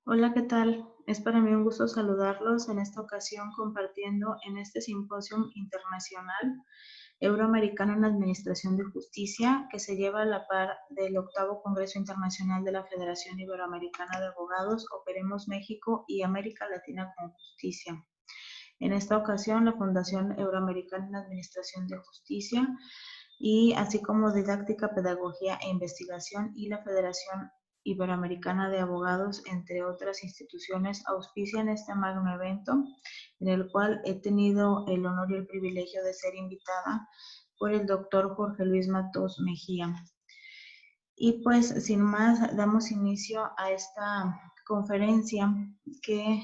Hola, ¿qué tal? Es para mí un gusto saludarlos en esta ocasión compartiendo en este simposio internacional euroamericano en Administración de Justicia que se lleva a la par del octavo Congreso Internacional de la Federación Iberoamericana de Abogados, Operemos México y América Latina con Justicia. En esta ocasión, la Fundación Euroamericana en Administración de Justicia y así como Didáctica, Pedagogía e Investigación y la Federación Iberoamericana de Abogados, entre otras instituciones, auspician este magno evento en el cual he tenido el honor y el privilegio de ser invitada por el doctor Jorge Luis Matos Mejía. Y pues sin más damos inicio a esta conferencia que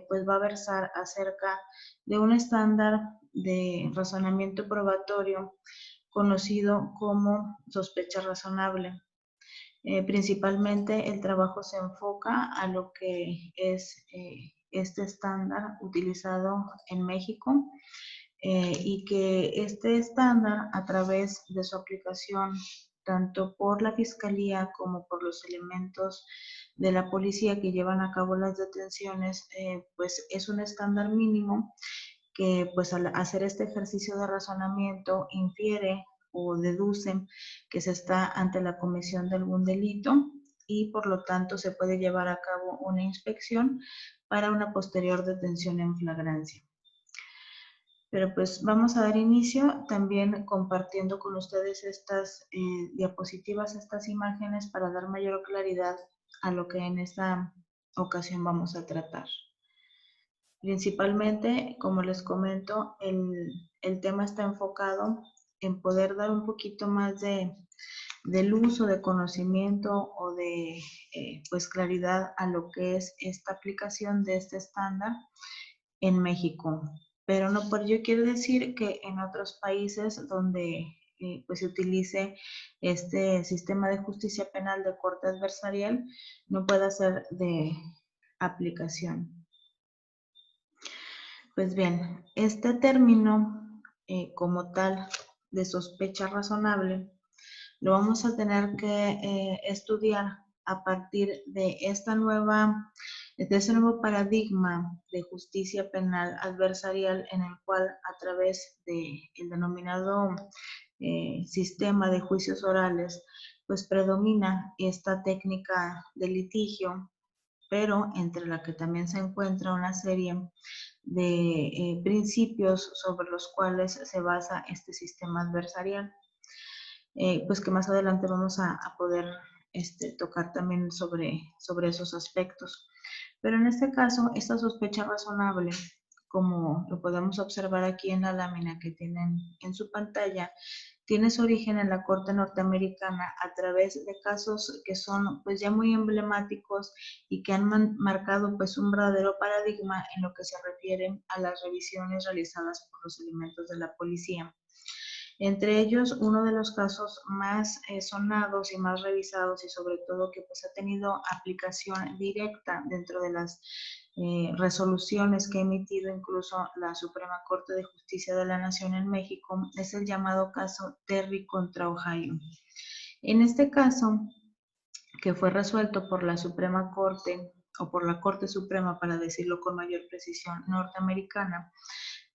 pues va a versar acerca de un estándar de razonamiento probatorio conocido como sospecha razonable. Principalmente el trabajo se enfoca a lo que es este estándar utilizado en México y que este estándar a través de su aplicación tanto por la Fiscalía como por los elementos de la policía que llevan a cabo las detenciones, pues es un estándar mínimo que pues al hacer este ejercicio de razonamiento infiere o deducen que se está ante la comisión de algún delito y por lo tanto se puede llevar a cabo una inspección para una posterior detención en flagrancia. Pero pues vamos a dar inicio también compartiendo con ustedes estas diapositivas, estas imágenes para dar mayor claridad a lo que en esta ocasión vamos a tratar. Principalmente, como les comento, el tema está enfocado en poder dar un poquito más del uso, de conocimiento o de pues claridad a lo que es esta aplicación de este estándar en México. Pero no por ello quiere decir que en otros países donde pues se utilice este sistema de justicia penal de corte adversarial no pueda ser de aplicación. Pues bien, este término como tal de sospecha razonable lo vamos a tener que estudiar a partir de ese nuevo paradigma de justicia penal adversarial en el cual a través del denominado sistema de juicios orales, pues predomina esta técnica de litigio, pero entre la que también se encuentra una serie de principios sobre los cuales se basa este sistema adversarial. Pues que más adelante vamos a poder tocar también sobre esos aspectos. Pero en este caso, esta sospecha razonable, como lo podemos observar aquí en la lámina que tienen en su pantalla, tiene su origen en la Corte Norteamericana a través de casos que son pues ya muy emblemáticos y que han marcado pues un verdadero paradigma en lo que se refiere a las revisiones realizadas por los elementos de la policía. Entre ellos, uno de los casos más sonados y más revisados y sobre todo que pues ha tenido aplicación directa dentro de las resoluciones que ha emitido incluso la Suprema Corte de Justicia de la Nación en México es el llamado caso Terry contra Ohio. En este caso, que fue resuelto por la Suprema Corte o por la Corte Suprema, para decirlo con mayor precisión, norteamericana,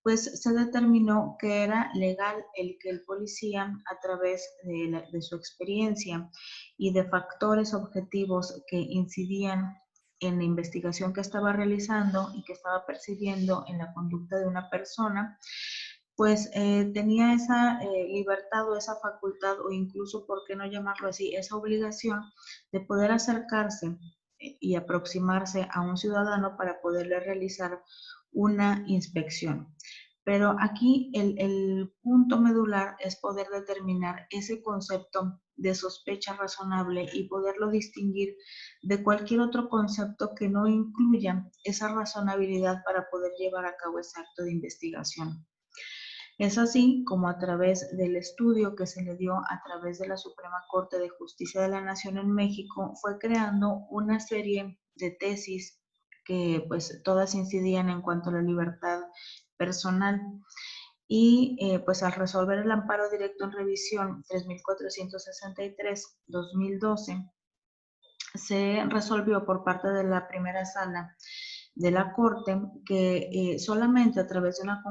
pues se determinó que era legal el que el policía, a través de su experiencia y de factores objetivos que incidían en la investigación que estaba realizando y que estaba percibiendo en la conducta de una persona, pues tenía esa libertad o esa facultad o incluso, por qué no llamarlo así, esa obligación de poder acercarse y aproximarse a un ciudadano para poderle realizar una inspección. Pero aquí el punto medular es poder determinar ese concepto de sospecha razonable y poderlo distinguir de cualquier otro concepto que no incluya esa razonabilidad para poder llevar a cabo ese acto de investigación. Es así como a través del estudio que se le dio a través de la Suprema Corte de Justicia de la Nación en México, fue creando una serie de tesis que pues todas incidían en cuanto a la libertad personal. Y pues al resolver el amparo directo en revisión 3463-2012, se resolvió por parte de la primera sala de la Corte que solamente a través de una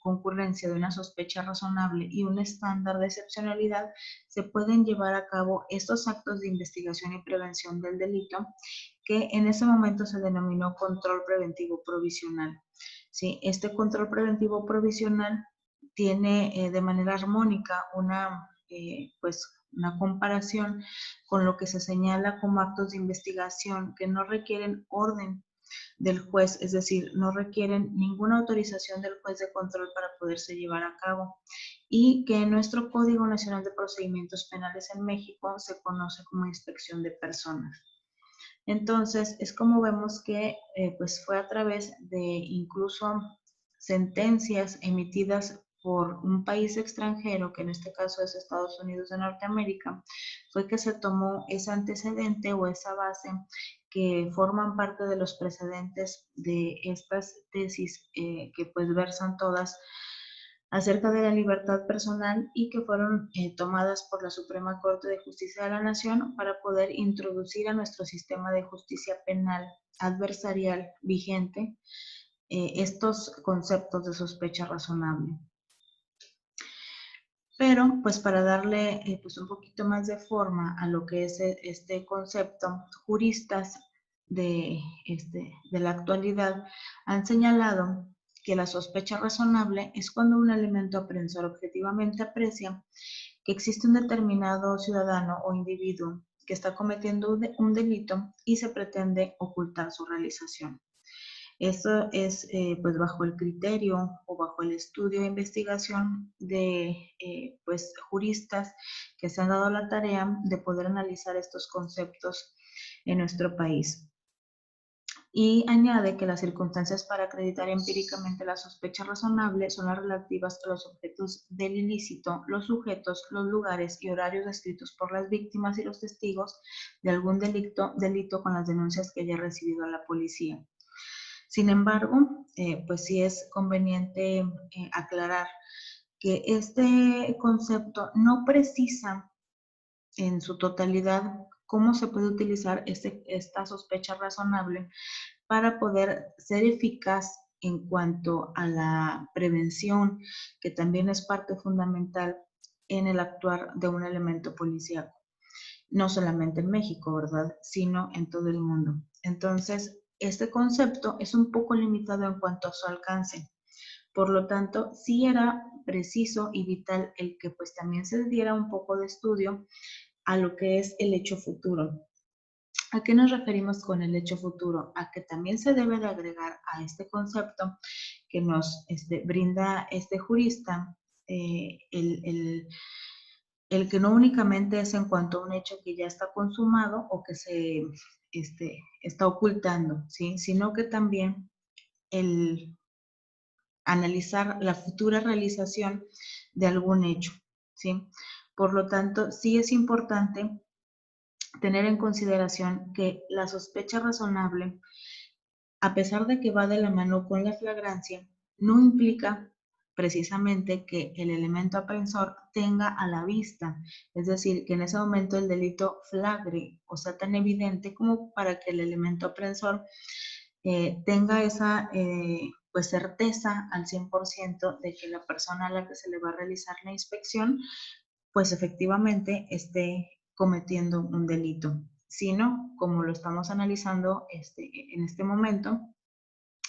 concurrencia de una sospecha razonable y un estándar de excepcionalidad se pueden llevar a cabo estos actos de investigación y prevención del delito que en ese momento se denominó control preventivo provisional. ¿Sí? Este control preventivo provisional tiene de manera armónica una comparación con lo que se señala como actos de investigación que no requieren orden del juez, es decir, no requieren ninguna autorización del juez de control para poderse llevar a cabo y que en nuestro Código Nacional de Procedimientos Penales en México se conoce como inspección de personas. Entonces, es como vemos que pues fue a través de incluso sentencias emitidas por un país extranjero, que en este caso es Estados Unidos de Norteamérica, fue que se tomó ese antecedente o esa base que forman parte de los precedentes de estas tesis que pues versan todas acerca de la libertad personal y que fueron tomadas por la Suprema Corte de Justicia de la Nación para poder introducir a nuestro sistema de justicia penal adversarial vigente estos conceptos de sospecha razonable. Pero, pues para darle pues un poquito más de forma a lo que es este concepto, juristas de la actualidad han señalado que la sospecha razonable es cuando un elemento aprensor objetivamente aprecia que existe un determinado ciudadano o individuo que está cometiendo un delito y se pretende ocultar su realización. Esto es pues bajo el criterio o bajo el estudio e investigación de pues juristas que se han dado la tarea de poder analizar estos conceptos en nuestro país. Y añade que las circunstancias para acreditar empíricamente la sospecha razonable son las relativas a los objetos del ilícito, los sujetos, los lugares y horarios descritos por las víctimas y los testigos de algún delito con las denuncias que haya recibido la policía. Sin embargo, pues sí es conveniente aclarar que este concepto no precisa en su totalidad cómo se puede utilizar esta sospecha razonable para poder ser eficaz en cuanto a la prevención, que también es parte fundamental en el actuar de un elemento policíaco. No solamente en México, ¿verdad? Sino en todo el mundo. Entonces, este concepto es un poco limitado en cuanto a su alcance. Por lo tanto, sí era preciso y vital el que pues también se diera un poco de estudio a lo que es el hecho futuro. ¿A qué nos referimos con el hecho futuro? A que también se debe de agregar a este concepto que nos brinda este jurista el que no únicamente es en cuanto a un hecho que ya está consumado o que se está ocultando, ¿sí? Sino que también el analizar la futura realización de algún hecho, ¿sí? Por lo tanto, sí es importante tener en consideración que la sospecha razonable, a pesar de que va de la mano con la flagrancia, no implica precisamente que el elemento aprensor tenga a la vista, es decir, que en ese momento el delito flagre o sea tan evidente como para que el elemento aprensor tenga esa pues certeza al 100% de que la persona a la que se le va a realizar la inspección pues efectivamente esté cometiendo un delito, sino como lo estamos analizando en este momento,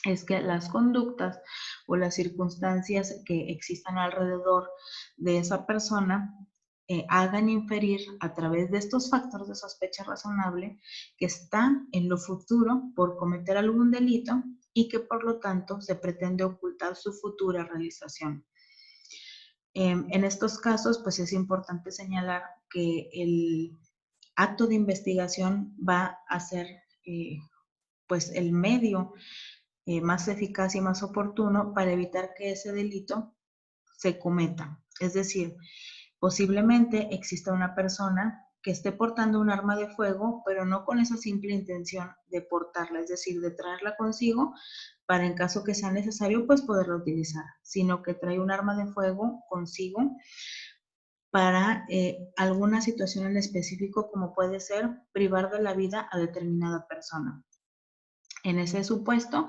es que las conductas o las circunstancias que existan alrededor de esa persona hagan inferir a través de estos factores de sospecha razonable que está en lo futuro por cometer algún delito y que por lo tanto se pretende ocultar su futura realización. En estos casos, pues es importante señalar que el acto de investigación va a ser pues el medio más eficaz y más oportuno para evitar que ese delito se cometa. Es decir, posiblemente exista una persona que esté portando un arma de fuego, pero no con esa simple intención de portarla, es decir, de traerla consigo para en caso que sea necesario, pues poderla utilizar, sino que trae un arma de fuego consigo para alguna situación en específico, como puede ser privar de la vida a determinada persona. En ese supuesto,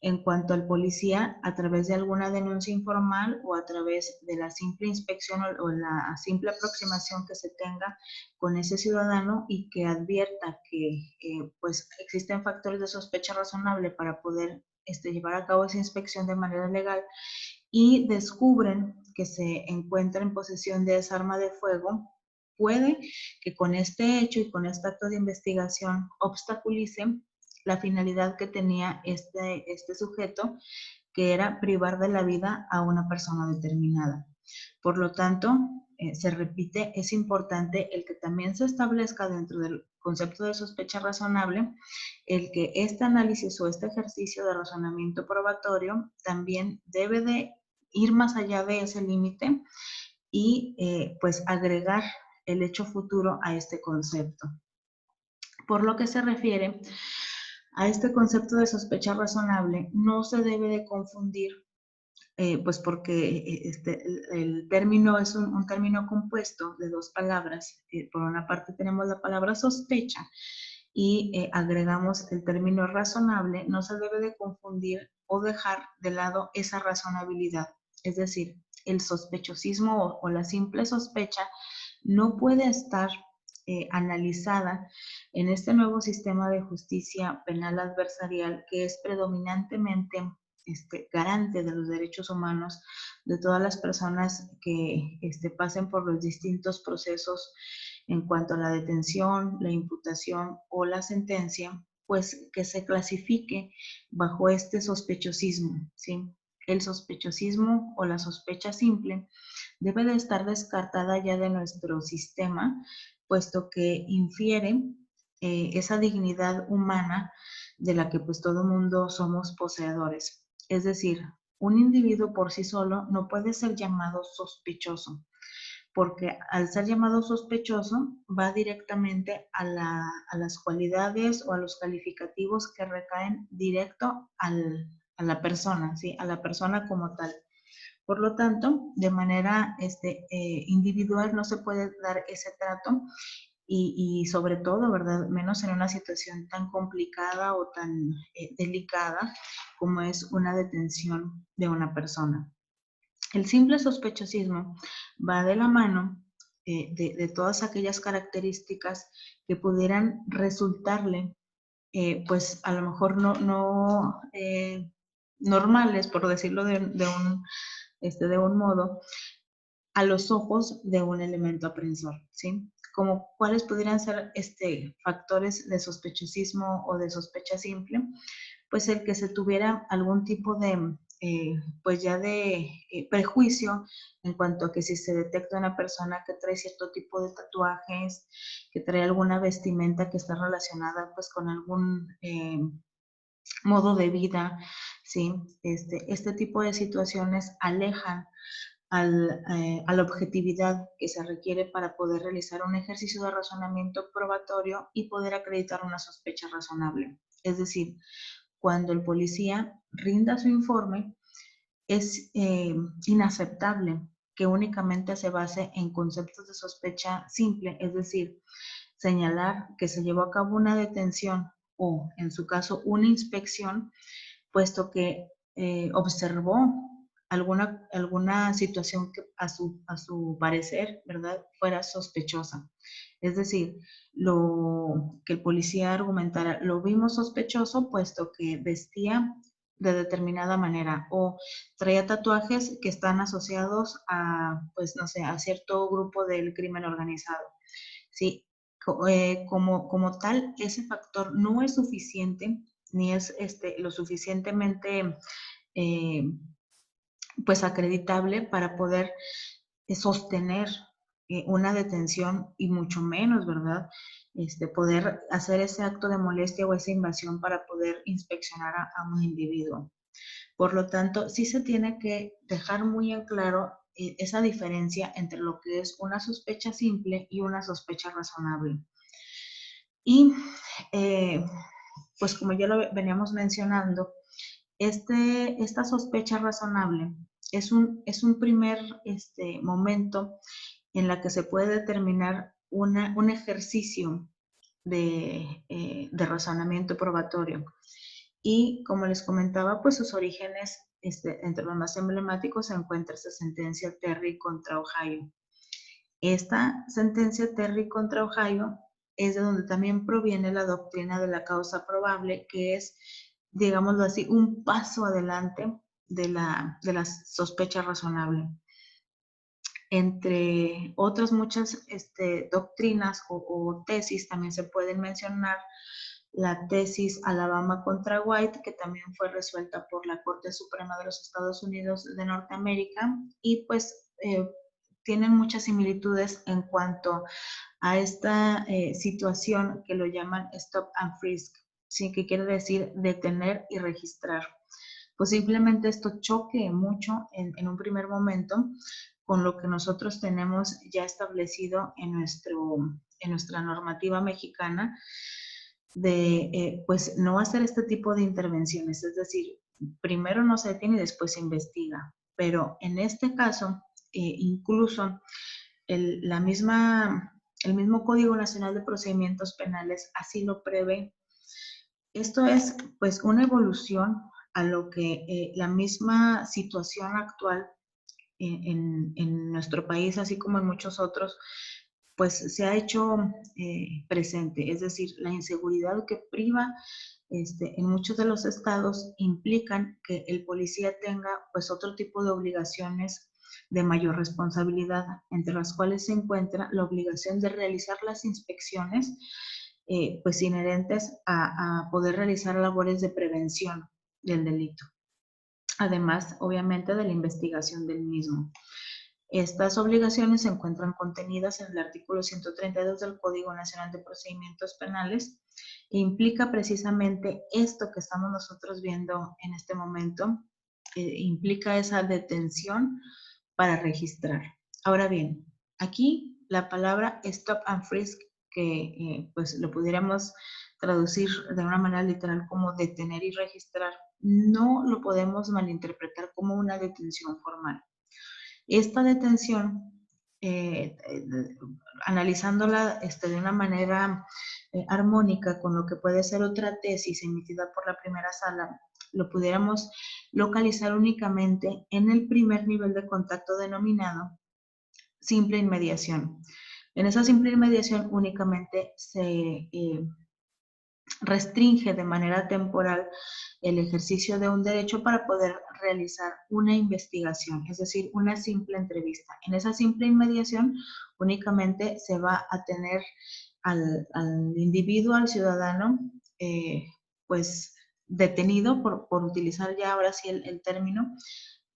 en cuanto al policía, a través de alguna denuncia informal o a través de la simple inspección o la simple aproximación que se tenga con ese ciudadano y que advierta que pues existen factores de sospecha razonable para poder llevar a cabo esa inspección de manera legal, y descubren que se encuentra en posesión de esa arma de fuego, puede que con este hecho y con este acto de investigación obstaculice la finalidad que tenía este sujeto, que era privar de la vida a una persona determinada. Por lo tanto, se repite, es importante el que también se establezca dentro del concepto de sospecha razonable el que este análisis o este ejercicio de razonamiento probatorio también debe de ir más allá de ese límite y pues agregar el hecho futuro a este concepto. Por lo que se refiere a este concepto de sospecha razonable, no se debe de confundir, pues porque el término es un término compuesto de dos palabras. Por una parte tenemos la palabra sospecha y agregamos el término razonable. No se debe de confundir o dejar de lado esa razonabilidad. Es decir, el sospechosismo o la simple sospecha no puede estar analizada en este nuevo sistema de justicia penal adversarial que es predominantemente garante de los derechos humanos de todas las personas que pasen por los distintos procesos en cuanto a la detención, la imputación o la sentencia, pues que se clasifique bajo este sospechosismo, ¿sí? El sospechosismo o la sospecha simple debe de estar descartada ya de nuestro sistema, puesto que infiere esa dignidad humana de la que pues todo mundo somos poseedores. Es decir, un individuo por sí solo no puede ser llamado sospechoso, porque al ser llamado sospechoso va directamente a las cualidades o a los calificativos que recaen directo a la persona, ¿sí? A la persona como tal. Por lo tanto, de manera individual no se puede dar ese trato y sobre todo, ¿verdad? Menos en una situación tan complicada o tan delicada como es una detención de una persona. El simple sospechosismo va de la mano de todas aquellas características que pudieran resultarle, pues a lo mejor no normales, por decirlo de un modo, a los ojos de un elemento aprensor, ¿sí? Como cuáles pudieran ser factores de sospechosismo o de sospecha simple, pues el que se tuviera algún tipo de, pues ya de prejuicio en cuanto a que si se detecta una persona que trae cierto tipo de tatuajes, que trae alguna vestimenta que está relacionada pues con algún modo de vida, ¿sí? Este tipo de situaciones alejan a la objetividad que se requiere para poder realizar un ejercicio de razonamiento probatorio y poder acreditar una sospecha razonable. Es decir, cuando el policía rinda su informe, es inaceptable que únicamente se base en conceptos de sospecha simple, es decir, señalar que se llevó a cabo una detención o, en su caso, una inspección, puesto que observó alguna situación que a su parecer, ¿verdad?, fuera sospechosa. Es decir, lo que el policía argumentara, lo vimos sospechoso puesto que vestía de determinada manera o traía tatuajes que están asociados a, pues no sé, a cierto grupo del crimen organizado. Sí, como tal, ese factor no es suficiente ni es lo suficientemente eh, pues acreditable para poder sostener una detención y mucho menos, ¿verdad? Poder hacer ese acto de molestia o esa invasión para poder inspeccionar a un individuo. Por lo tanto, sí se tiene que dejar muy en claro esa diferencia entre lo que es una sospecha simple y una sospecha razonable. Y pues como ya lo veníamos mencionando, esta sospecha razonable es un primer momento en la que se puede determinar un ejercicio de razonamiento probatorio. Y como les comentaba, pues sus orígenes, entre los más emblemáticos se encuentra esta sentencia Terry contra Ohio. Esta sentencia Terry contra Ohio es de donde también proviene la doctrina de la causa probable, que es, digámoslo así, un paso adelante de la sospecha razonable. Entre otras muchas doctrinas o tesis también se pueden mencionar la tesis Alabama contra White, que también fue resuelta por la Corte Suprema de los Estados Unidos de Norteamérica, y pues tienen muchas similitudes en cuanto a esta situación que lo llaman stop and frisk, ¿sí? Que quiere decir detener y registrar. Posiblemente esto choque mucho en un primer momento con lo que nosotros tenemos ya establecido en nuestra normativa mexicana de pues no hacer este tipo de intervenciones, es decir, primero no se detiene y después se investiga, pero en este caso incluso el mismo Código Nacional de Procedimientos Penales así lo prevé. Esto es pues una evolución a lo que la misma situación actual en nuestro país, así como en muchos otros, pues se ha hecho presente. Es decir, la inseguridad que priva en muchos de los estados implican que el policía tenga pues otro tipo de obligaciones de mayor responsabilidad, entre las cuales se encuentra la obligación de realizar las inspecciones pues inherentes a poder realizar labores de prevención del delito. Además, obviamente, de la investigación del mismo. Estas obligaciones se encuentran contenidas en el artículo 132 del Código Nacional de Procedimientos Penales e implica precisamente esto que estamos nosotros viendo en este momento, implica esa detención para registrar. Ahora bien, aquí la palabra stop and frisk, que pues lo pudiéramos traducir de una manera literal como detener y registrar, no lo podemos malinterpretar como una detención formal. Esta detención, analizándola de una manera armónica con lo que puede ser otra tesis emitida por la primera sala, lo pudiéramos localizar únicamente en el primer nivel de contacto denominado simple inmediación. En esa simple inmediación únicamente se restringe de manera temporal el ejercicio de un derecho para poder realizar una investigación, es decir, una simple entrevista. En esa simple inmediación únicamente se va a tener al individuo, al ciudadano, pues detenido, por utilizar ya ahora sí el término,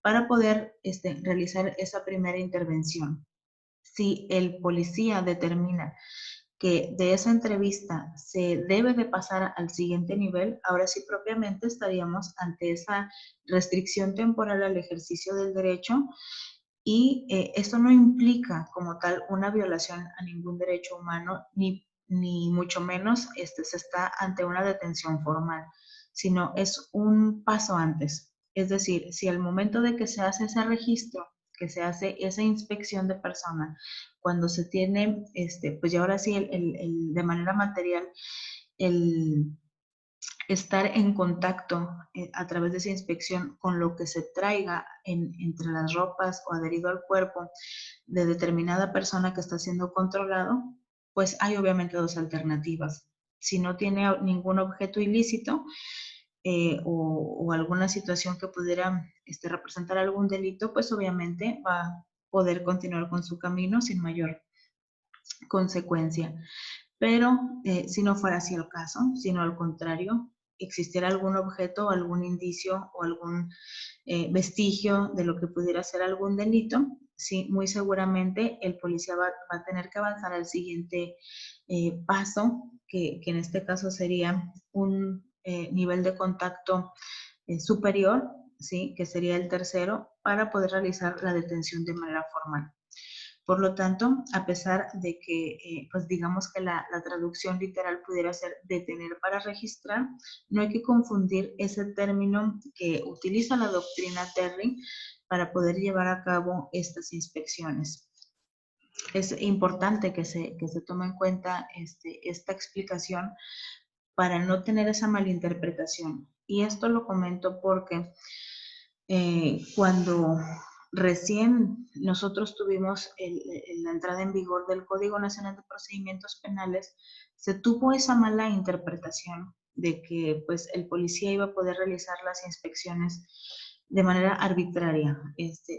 para poder realizar esa primera intervención. Si el policía determina que de esa entrevista se debe de pasar al siguiente nivel, ahora sí propiamente estaríamos ante esa restricción temporal al ejercicio del derecho y esto no implica como tal una violación a ningún derecho humano, ni mucho menos se está ante una detención formal, sino es un paso antes. Es decir, si al momento de que se hace ese registro, que se hace esa inspección de persona, cuando se tiene, pues ya ahora sí, de manera material, el estar en contacto a través de esa inspección con lo que se traiga entre las ropas o adherido al cuerpo de determinada persona que está siendo controlado, pues hay obviamente dos alternativas. Si no tiene ningún objeto ilícito o alguna situación que pudiera representar algún delito, pues obviamente va a poder continuar con su camino sin mayor consecuencia. Pero si no fuera así el caso, sino al contrario, existiera algún objeto, algún indicio o algún vestigio de lo que pudiera ser algún delito, sí, muy seguramente el policía va a tener que avanzar al siguiente paso, que en este caso sería un nivel de contacto superior, ¿sí? Que sería el tercero, para poder realizar la detención de manera formal. Por lo tanto, a pesar de que, pues digamos que la traducción literal pudiera ser detener para registrar, no hay que confundir ese término que utiliza la doctrina Terry para poder llevar a cabo estas inspecciones. es importante que se tome en cuenta esta explicación para no tener esa malinterpretación. Y esto lo comento porque cuando recién nosotros tuvimos la entrada en vigor del Código Nacional de Procedimientos Penales, se tuvo esa mala interpretación de que pues el policía iba a poder realizar las inspecciones de manera arbitraria,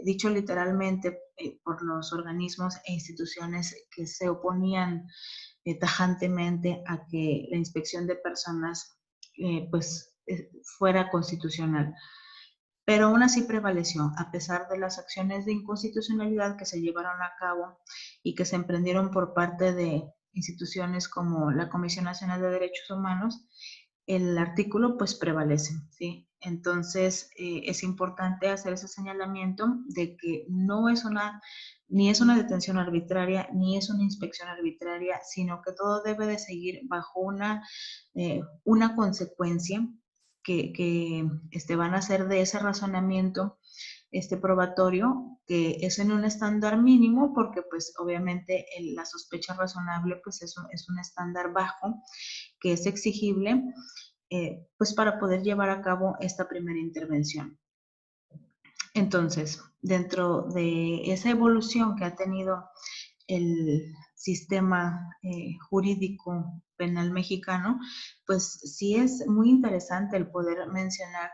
dicho literalmente por los organismos e instituciones que se oponían tajantemente a que la inspección de personas fuera constitucional. Pero aún así prevaleció, a pesar de las acciones de inconstitucionalidad que se llevaron a cabo y que se emprendieron por parte de instituciones como la Comisión Nacional de Derechos Humanos, el artículo pues prevalece, ¿sí? Entonces es importante hacer ese señalamiento de que no es ni es una detención arbitraria, ni es una inspección arbitraria, sino que todo debe de seguir bajo una consecuencia que van a hacer de ese razonamiento probatorio, que es en un estándar mínimo, porque pues obviamente la sospecha razonable pues es un estándar bajo que es exigible pues para poder llevar a cabo esta primera intervención. Entonces, dentro de esa evolución que ha tenido el sistema jurídico penal mexicano, pues sí es muy interesante el poder mencionar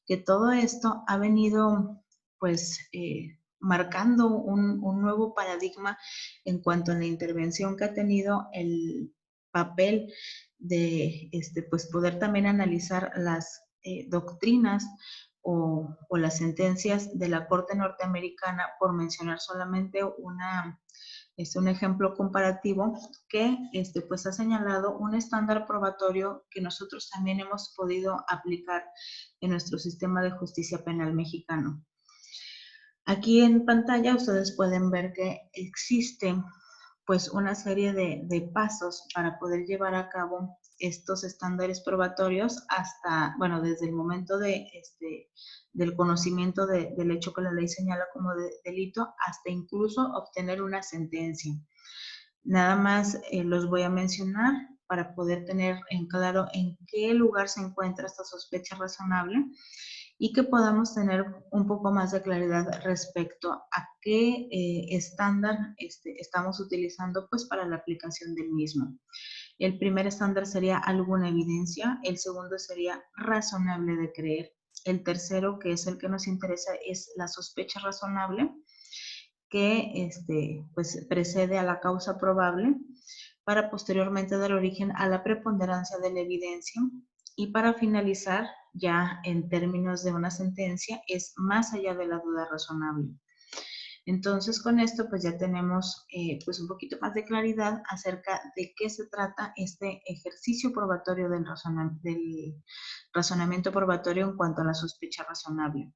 que todo esto ha venido pues marcando un nuevo paradigma en cuanto a la intervención que ha tenido el papel de pues poder también analizar las doctrinas o las sentencias de la Corte Norteamericana, por mencionar solamente un ejemplo comparativo que pues ha señalado un estándar probatorio que nosotros también hemos podido aplicar en nuestro sistema de justicia penal mexicano. Aquí en pantalla ustedes pueden ver que existe pues una serie de pasos para poder llevar a cabo estos estándares probatorios hasta, bueno, desde el momento del conocimiento del hecho que la ley señala como delito hasta incluso obtener una sentencia. Nada más los voy a mencionar para poder tener en claro en qué lugar se encuentra esta sospecha razonable y que podamos tener un poco más de claridad respecto a qué estándar estamos utilizando pues para la aplicación del mismo. El primer estándar sería alguna evidencia, el segundo sería razonable de creer, el tercero, que es el que nos interesa, es la sospecha razonable, que pues precede a la causa probable para posteriormente dar origen a la preponderancia de la evidencia y para finalizar, ya en términos de una sentencia, es más allá de la duda razonable. Entonces, con esto, pues ya tenemos pues un poquito más de claridad acerca de qué se trata este ejercicio probatorio del razonamiento probatorio en cuanto a la sospecha razonable.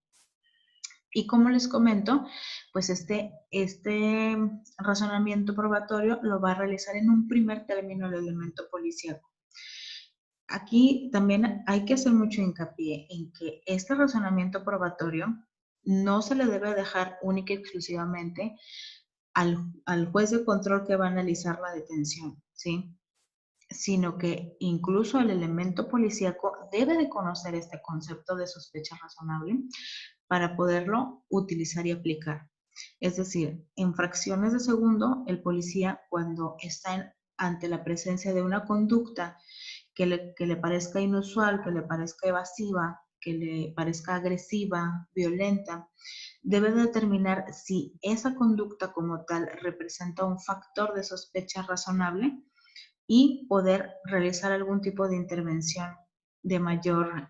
Y como les comento, pues este razonamiento probatorio lo va a realizar en un primer término el elemento policíaco. Aquí también hay que hacer mucho hincapié en que este razonamiento probatorio no se le debe dejar única y exclusivamente al juez de control que va a analizar la detención, ¿sí? Sino que incluso el elemento policíaco debe de conocer este concepto de sospecha razonable para poderlo utilizar y aplicar. Es decir, en fracciones de segundo, el policía cuando está ante la presencia de una conducta que le parezca inusual, que le parezca evasiva, que le parezca agresiva, violenta, debe determinar si esa conducta como tal representa un factor de sospecha razonable y poder realizar algún tipo de intervención de mayor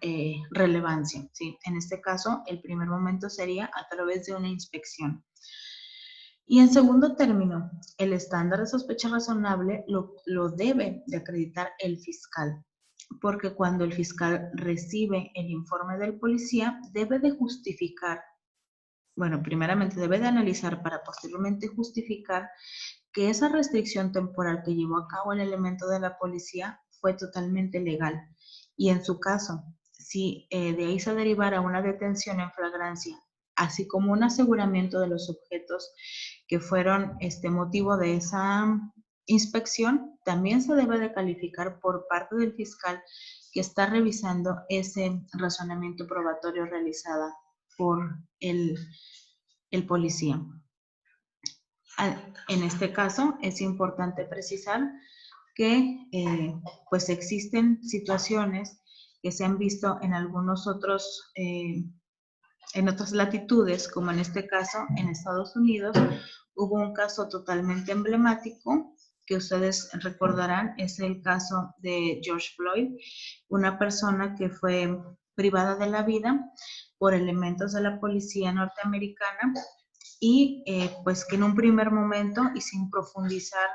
relevancia, ¿sí? En este caso, el primer momento sería a través de una inspección. Y en segundo término, el estándar de sospecha razonable lo debe de acreditar el fiscal, porque cuando el fiscal recibe el informe del policía, debe de justificar, bueno, primeramente debe de analizar para posteriormente justificar que esa restricción temporal que llevó a cabo el elemento de la policía fue totalmente legal. Y en su caso, si de ahí se derivara una detención en flagrancia así como un aseguramiento de los objetos que fueron motivo de esa inspección, también se debe de calificar por parte del fiscal que está revisando ese razonamiento probatorio realizada por el policía. En este caso, es importante precisar que pues existen situaciones que se han visto en algunos otros, en otras latitudes, como en este caso en Estados Unidos, hubo un caso totalmente emblemático que ustedes recordarán, es el caso de George Floyd, una persona que fue privada de la vida por elementos de la policía norteamericana y pues que en un primer momento y sin profundizar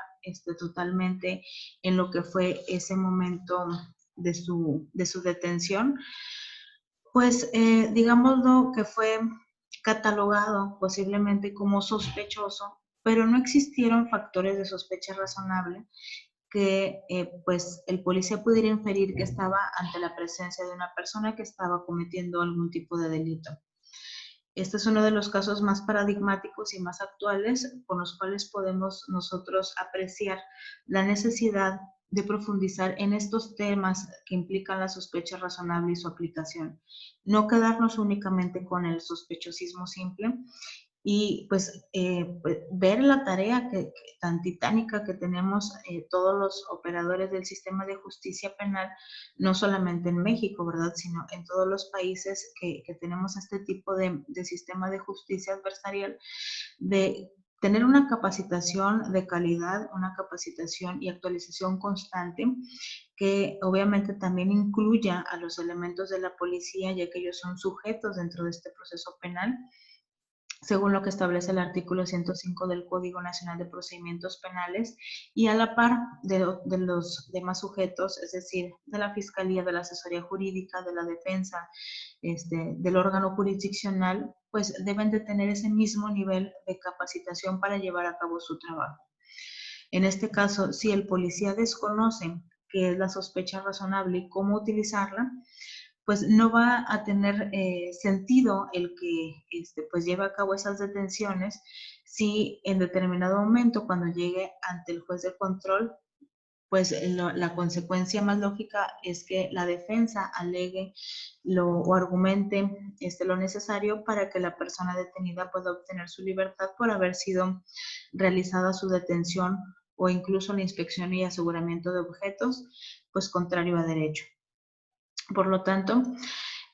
totalmente en lo que fue ese momento de su detención, pues digámoslo que fue catalogado posiblemente como sospechoso, pero no existieron factores de sospecha razonable que pues el policía pudiera inferir que estaba ante la presencia de una persona que estaba cometiendo algún tipo de delito. Este es uno de los casos más paradigmáticos y más actuales con los cuales podemos nosotros apreciar la necesidad de profundizar en estos temas que implican la sospecha razonable y su aplicación. No quedarnos únicamente con el sospechosismo simple y pues ver la tarea tan titánica que tenemos todos los operadores del sistema de justicia penal, no solamente en México, ¿verdad?, sino en todos los países que tenemos este tipo de sistema de justicia adversarial, de tener una capacitación de calidad, una capacitación y actualización constante que obviamente también incluya a los elementos de la policía, ya que ellos son sujetos dentro de este proceso penal, según lo que establece el artículo 105 del Código Nacional de Procedimientos Penales, y a la par de los demás sujetos, es decir, de la Fiscalía, de la Asesoría Jurídica, de la Defensa, del órgano jurisdiccional, pues deben de tener ese mismo nivel de capacitación para llevar a cabo su trabajo. En este caso, si el policía desconoce qué es la sospecha razonable y cómo utilizarla, pues no va a tener sentido el que pues lleve a cabo esas detenciones si en determinado momento, cuando llegue ante el juez de control, pues la consecuencia más lógica es que la defensa alegue o argumente lo necesario para que la persona detenida pueda obtener su libertad por haber sido realizada su detención o incluso la inspección y aseguramiento de objetos, pues contrario a derecho. Por lo tanto,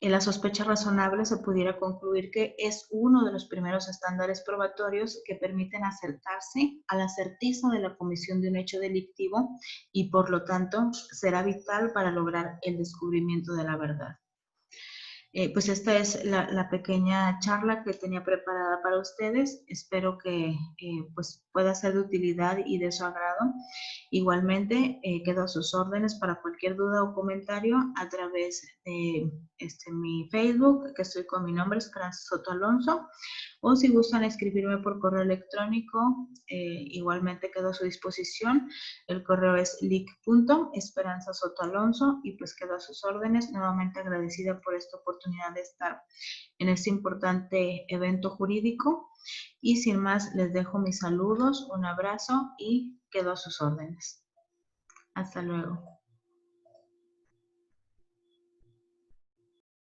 en la sospecha razonable se pudiera concluir que es uno de los primeros estándares probatorios que permiten acercarse a la certeza de la comisión de un hecho delictivo y, por lo tanto, será vital para lograr el descubrimiento de la verdad. Pues esta es la pequeña charla que tenía preparada para ustedes. Espero que pues pueda ser de utilidad y de su agrado. Igualmente, quedo a sus órdenes para cualquier duda o comentario a través de mi Facebook, que estoy con mi nombre, Esperanza Soto Alonso, o si gustan escribirme por correo electrónico, igualmente quedo a su disposición. El correo es lic.esperanzasotoalonso y pues quedo a sus órdenes. Nuevamente agradecida por esta oportunidad de estar en este importante evento jurídico. Y sin más, les dejo mis saludos, un abrazo y quedo a sus órdenes. Hasta luego.